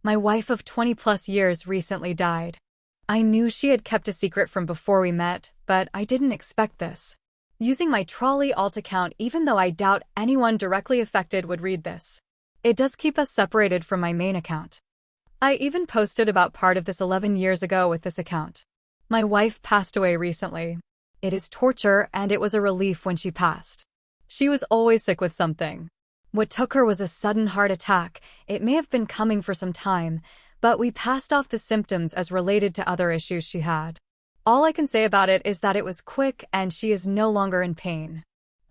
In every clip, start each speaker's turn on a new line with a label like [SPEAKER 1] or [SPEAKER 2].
[SPEAKER 1] My wife of 20 plus years recently died. I knew she had kept a secret from before we met, but I didn't expect this. Using my trolley alt account even though I doubt anyone directly affected would read this. It does keep us separated from my main account. I even posted about part of this 11 years ago with this account. My wife passed away recently. It is torture and it was a relief when she passed. She was always sick with something. What took her was a sudden heart attack. It may have been coming for some time, but we passed off the symptoms as related to other issues she had. All I can say about it is that it was quick and she is no longer in pain.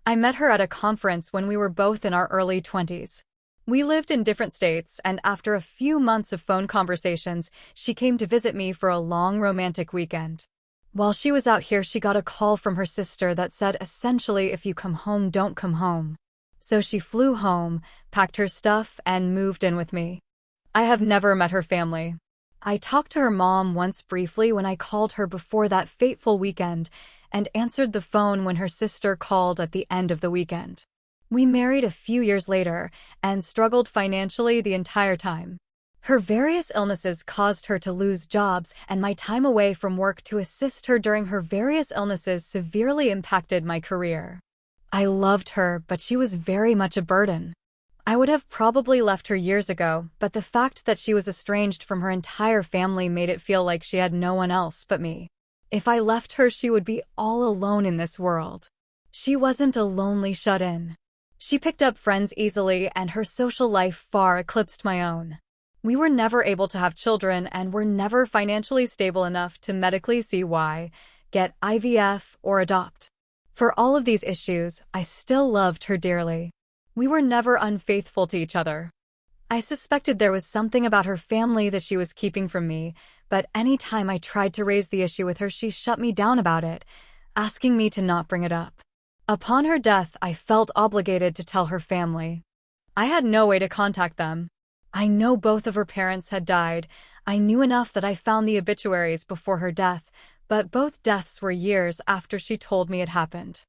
[SPEAKER 1] I met her at a conference when we were both in our early 20s. We lived in different states, and after a few months of phone conversations, she came to visit me for a long romantic weekend. While she was out here, she got a call from her sister that said essentially, if you come home, don't come home. So she flew home, packed her stuff, and moved in with me. I have never met her family. I talked to her mom once briefly when I called her before that fateful weekend, and answered the phone when her sister called at the end of the weekend. We married a few years later, and struggled financially the entire time. Her various illnesses caused her to lose jobs, and my time away from work to assist her during her various illnesses severely impacted my career. I loved her, but she was very much a burden. I would have probably left her years ago, but the fact that she was estranged from her entire family made it feel like she had no one else but me. If I left her, she would be all alone in this world. She wasn't a lonely shut-in. She picked up friends easily, and her social life far eclipsed my own. We were never able to have children and were never financially stable enough to medically see why, get IVF, or adopt. For all of these issues, I still loved her dearly. We were never unfaithful to each other. I suspected there was something about her family that she was keeping from me, but any time I tried to raise the issue with her, she shut me down about it, asking me to not bring it up. Upon her death, I felt obligated to tell her family. I had no way to contact them. I know both of her parents had died. I knew enough that I found the obituaries before her death, but both deaths were years after she told me it happened.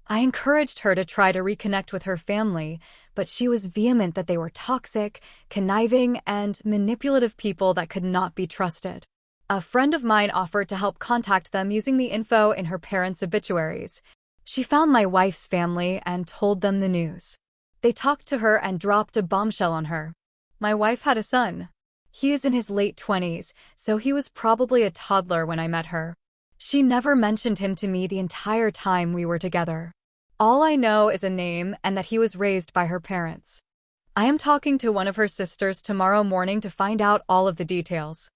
[SPEAKER 1] I encouraged her to try to reconnect with her family, but she was vehement that they were toxic, conniving, and manipulative people that could not be trusted. A friend of mine offered to help contact them using the info in her parents' obituaries. She found my wife's family and told them the news. They talked to her and dropped a bombshell on her. My wife had a son. He is in his late 20s, so he was probably a toddler when I met her. She never mentioned him to me the entire time we were together. All I know is a name and that he was raised by her parents. I am talking to one of her sisters tomorrow morning to find out all of the details.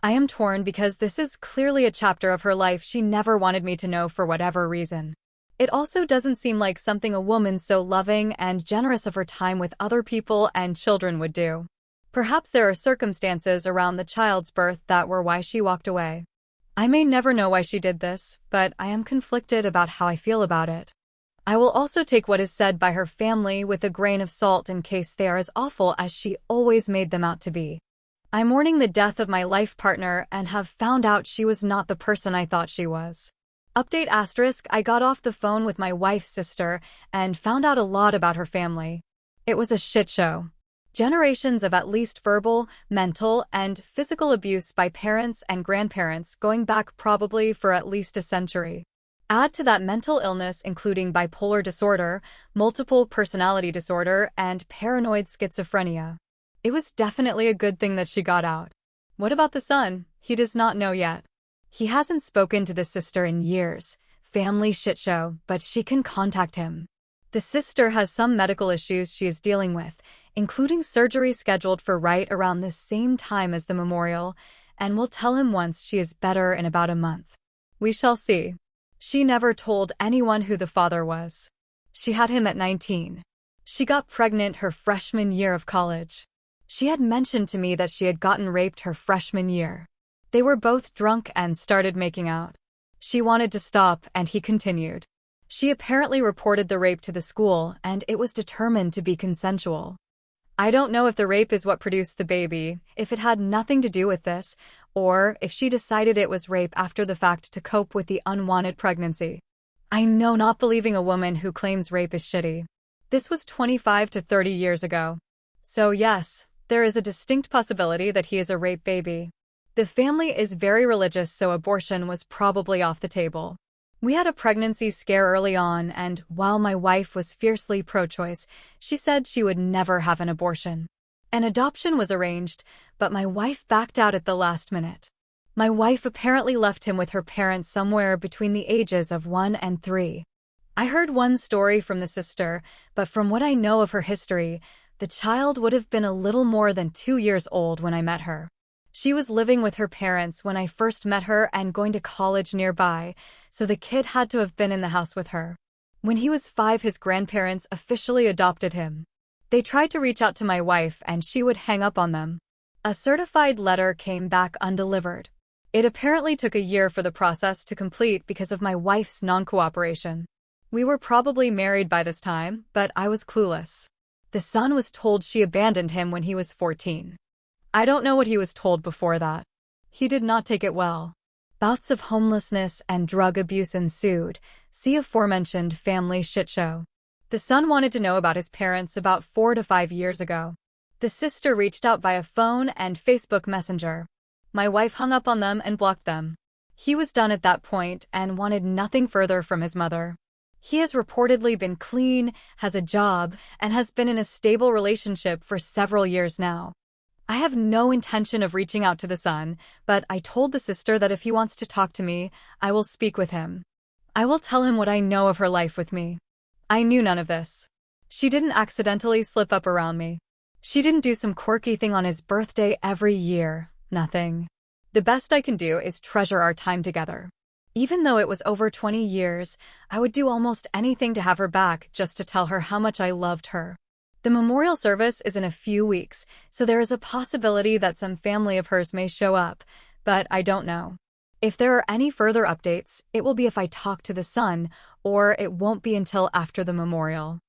[SPEAKER 1] I am torn because this is clearly a chapter of her life she never wanted me to know for whatever reason. It also doesn't seem like something a woman so loving and generous of her time with other people and children would do. Perhaps there are circumstances around the child's birth that were why she walked away. I may never know why she did this, but I am conflicted about how I feel about it. I will also take what is said by her family with a grain of salt in case they are as awful as she always made them out to be. I'm mourning the death of my life partner and have found out she was not the person I thought she was. Update *, I got off the phone with my wife's sister and found out a lot about her family. It was a shit show. Generations of at least verbal, mental, and physical abuse by parents and grandparents going back probably for at least a century. Add to that mental illness including bipolar disorder, multiple personality disorder, and paranoid schizophrenia. It was definitely a good thing that she got out. What about the son? He does not know yet. He hasn't spoken to the sister in years. Family shit show, but she can contact him. The sister has some medical issues she is dealing with, including surgery scheduled for right around the same time as the memorial, and will tell him once she is better in about a month. We shall see. She never told anyone who the father was. She had him at 19. She got pregnant her freshman year of college. She had mentioned to me that she had gotten raped her freshman year. They were both drunk and started making out. She wanted to stop, and he continued. She apparently reported the rape to the school, and it was determined to be consensual. I don't know if the rape is what produced the baby, if it had nothing to do with this, or if she decided it was rape after the fact to cope with the unwanted pregnancy. I know not believing a woman who claims rape is shitty. This was 25 to 30 years ago. So yes, There is a distinct possibility that he is a rape baby. The family is very religious, so abortion was probably off the table. We had a pregnancy scare early on, and while my wife was fiercely pro-choice, she said she would never have an abortion. An adoption was arranged, but my wife backed out at the last minute. My wife apparently left him with her parents somewhere between the ages of 1 and 3. I heard one story from the sister, but from what I know of her history, the child would have been a little more than 2 years old when I met her. She was living with her parents when I first met her and going to college nearby, so the kid had to have been in the house with her. When he was 5, his grandparents officially adopted him. They tried to reach out to my wife and she would hang up on them. A certified letter came back undelivered. It apparently took a year for the process to complete because of my wife's non-cooperation. We were probably married by this time, but I was clueless. The son was told she abandoned him when he was 14. I don't know what he was told before that. He did not take it well. Bouts of homelessness and drug abuse ensued. See aforementioned family shit show. The son wanted to know about his parents about 4 to 5 years ago. The sister reached out via phone and Facebook Messenger. My wife hung up on them and blocked them. He was done at that point and wanted nothing further from his mother. He has reportedly been clean, has a job, and has been in a stable relationship for several years now. I have no intention of reaching out to the son, but I told the sister that if he wants to talk to me, I will speak with him. I will tell him what I know of her life with me. I knew none of this. She didn't accidentally slip up around me. She didn't do some quirky thing on his birthday every year. Nothing. The best I can do is treasure our time together. Even though it was over 20 years, I would do almost anything to have her back just to tell her how much I loved her. The memorial service is in a few weeks, so there is a possibility that some family of hers may show up, but I don't know. If there are any further updates, it will be if I talk to the son, or it won't be until after the memorial.